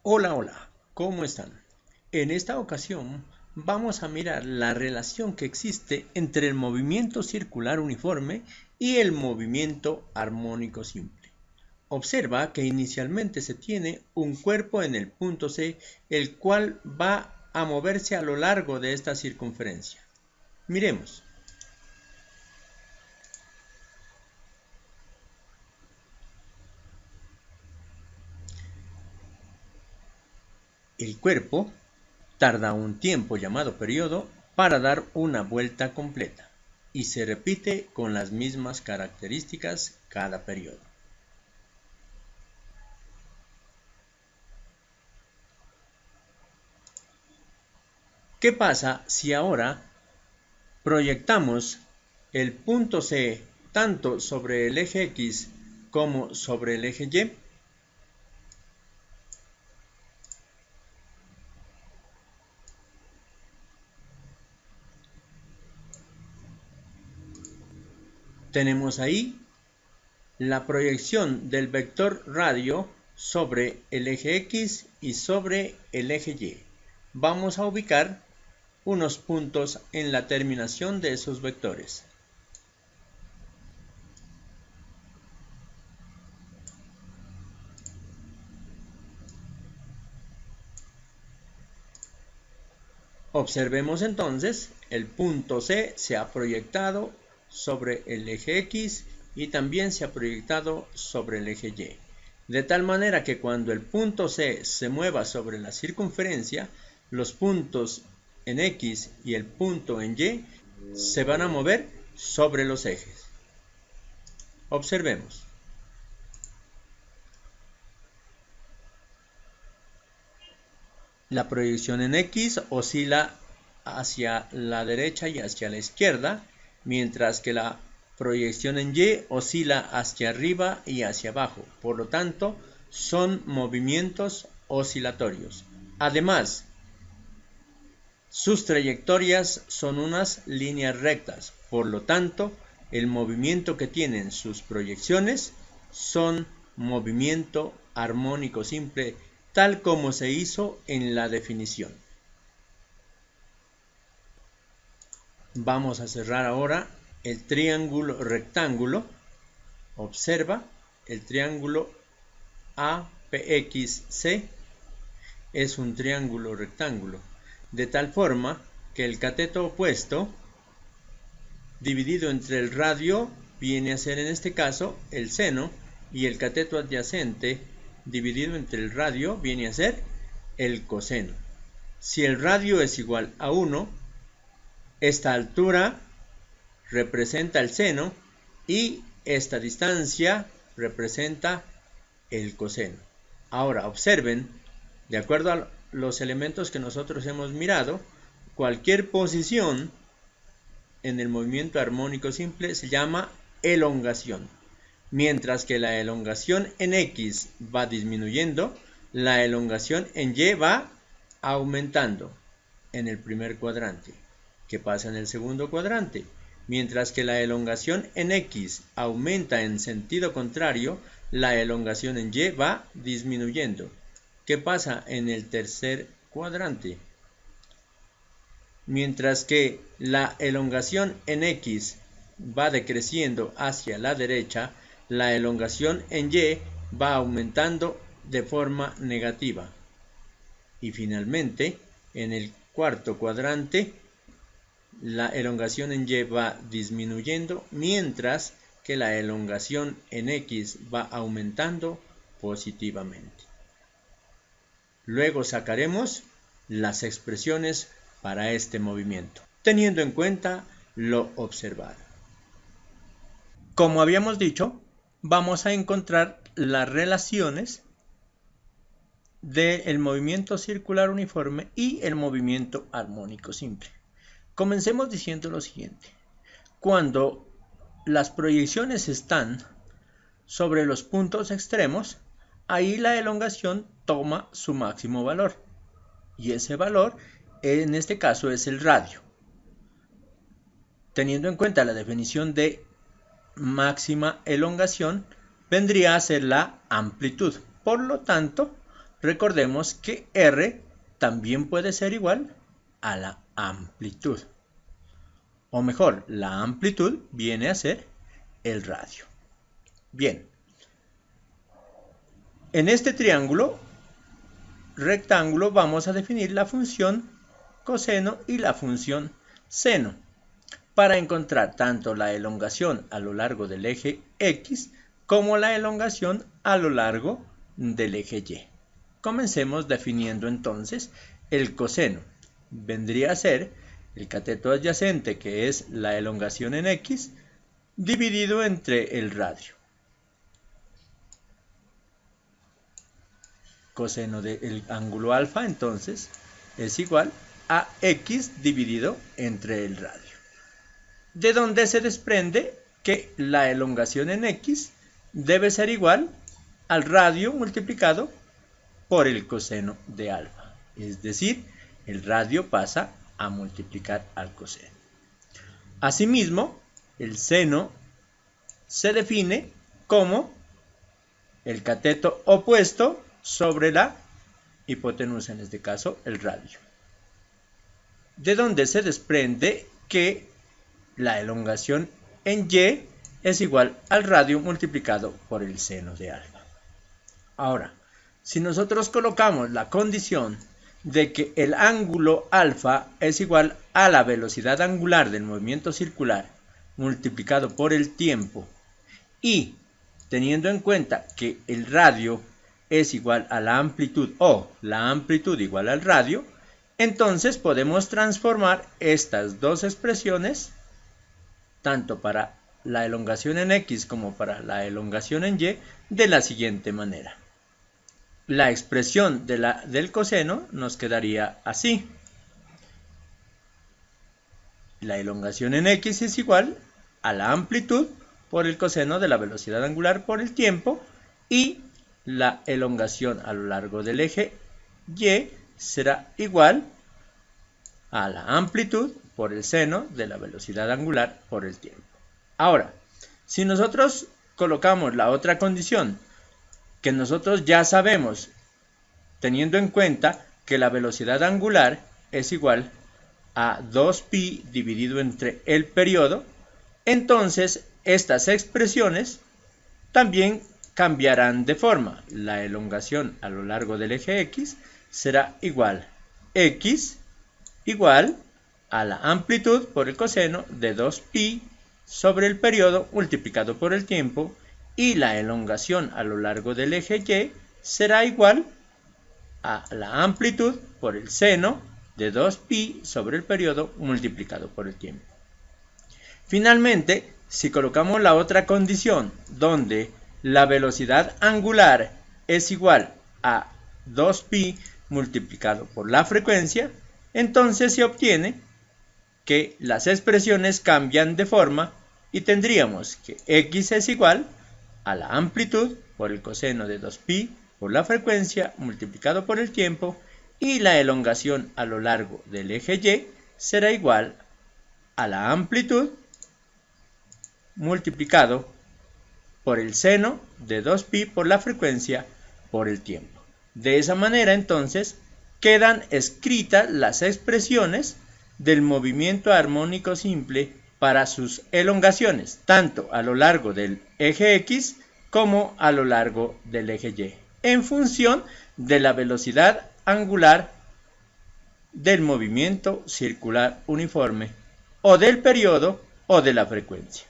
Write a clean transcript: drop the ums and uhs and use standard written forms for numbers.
Hola, hola, ¿cómo están? En esta ocasión vamos a mirar la relación que existe entre el movimiento circular uniforme y el movimiento armónico simple. Observa que inicialmente se tiene un cuerpo en el punto C, el cual va a moverse a lo largo de esta circunferencia. Miremos. El cuerpo tarda un tiempo llamado periodo para dar una vuelta completa y se repite con las mismas características cada periodo. ¿Qué pasa si ahora proyectamos el punto C tanto sobre el eje X como sobre el eje Y? Tenemos ahí la proyección del vector radio sobre el eje X y sobre el eje Y. Vamos a ubicar unos puntos en la terminación de esos vectores. Observemos entonces, el punto C se ha proyectado sobre el eje X y también se ha proyectado sobre el eje Y. De tal manera que cuando el punto C se mueva sobre la circunferencia, los puntos en X y el punto en Y se van a mover sobre los ejes. Observemos. La proyección en X oscila hacia la derecha y hacia la izquierda, mientras que la proyección en Y oscila hacia arriba y hacia abajo. Por lo tanto, son movimientos oscilatorios. Además, sus trayectorias son unas líneas rectas. Por lo tanto, el movimiento que tienen sus proyecciones son movimiento armónico simple, tal como se hizo en la definición. Vamos a cerrar ahora el triángulo rectángulo. Observa el triángulo APXC es un triángulo rectángulo, de tal forma que el cateto opuesto dividido entre el radio viene a ser en este caso el seno y el cateto adyacente dividido entre el radio viene a ser el coseno. Si el radio es igual a 1, esta altura representa el seno y esta distancia representa el coseno. Ahora observen, de acuerdo a los elementos que nosotros hemos mirado, cualquier posición en el movimiento armónico simple se llama elongación. Mientras que la elongación en X va disminuyendo, la elongación en Y va aumentando en el primer cuadrante. ¿Qué pasa en el segundo cuadrante? Mientras que la elongación en X aumenta en sentido contrario, la elongación en Y va disminuyendo. ¿Qué pasa en el tercer cuadrante? Mientras que la elongación en X va decreciendo hacia la derecha, la elongación en Y va aumentando de forma negativa. Y finalmente, en el cuarto cuadrante, la elongación en Y va disminuyendo, mientras que la elongación en X va aumentando positivamente. Luego sacaremos las expresiones para este movimiento, teniendo en cuenta lo observado. Como habíamos dicho, vamos a encontrar las relaciones del movimiento circular uniforme y el movimiento armónico simple. Comencemos diciendo lo siguiente. Cuando las proyecciones están sobre los puntos extremos, ahí la elongación toma su máximo valor. Y ese valor, en este caso, es el radio. Teniendo en cuenta la definición de máxima elongación, vendría a ser la amplitud. Por lo tanto, recordemos que R también puede ser igual a la amplitud. O mejor, la amplitud viene a ser el radio. Bien, en este triángulo rectángulo vamos a definir la función coseno y la función seno para encontrar tanto la elongación a lo largo del eje X como la elongación a lo largo del eje Y. Comencemos definiendo entonces el coseno. Vendría a ser el cateto adyacente, que es la elongación en X, dividido entre el radio. Coseno del ángulo alfa, entonces, es igual a X dividido entre el radio. De donde se desprende que la elongación en X debe ser igual al radio multiplicado por el coseno de alfa. Es decir, el radio pasa a multiplicar al coseno. Asimismo, el seno se define como el cateto opuesto sobre la hipotenusa, en este caso el radio. De donde se desprende que la elongación en Y es igual al radio multiplicado por el seno de alfa. Ahora, si nosotros colocamos la condición de que el ángulo alfa es igual a la velocidad angular del movimiento circular multiplicado por el tiempo, y teniendo en cuenta que el radio es igual a la amplitud o la amplitud igual al radio, entonces podemos transformar estas dos expresiones, tanto para la elongación en X como para la elongación en Y, de la siguiente manera. La expresión del coseno nos quedaría así. La elongación en X es igual a la amplitud por el coseno de la velocidad angular por el tiempo, y la elongación a lo largo del eje Y será igual a la amplitud por el seno de la velocidad angular por el tiempo. Ahora, si nosotros colocamos la otra condición, que nosotros ya sabemos, teniendo en cuenta que la velocidad angular es igual a 2pi dividido entre el periodo, entonces estas expresiones también cambiarán de forma. La elongación a lo largo del eje X será igual X igual a la amplitud por el coseno de 2pi sobre el periodo multiplicado por el tiempo, y la elongación a lo largo del eje Y será igual a la amplitud por el seno de 2pi sobre el periodo multiplicado por el tiempo. Finalmente, si colocamos la otra condición, donde la velocidad angular es igual a 2pi multiplicado por la frecuencia, entonces se obtiene que las expresiones cambian de forma y tendríamos que X es igual a la amplitud por el coseno de 2pi por la frecuencia multiplicado por el tiempo, y la elongación a lo largo del eje Y será igual a la amplitud multiplicado por el seno de 2pi por la frecuencia por el tiempo. De esa manera, entonces, quedan escritas las expresiones del movimiento armónico simple para sus elongaciones, tanto a lo largo del eje X como a lo largo del eje Y, en función de la velocidad angular del movimiento circular uniforme, o del periodo, o de la frecuencia.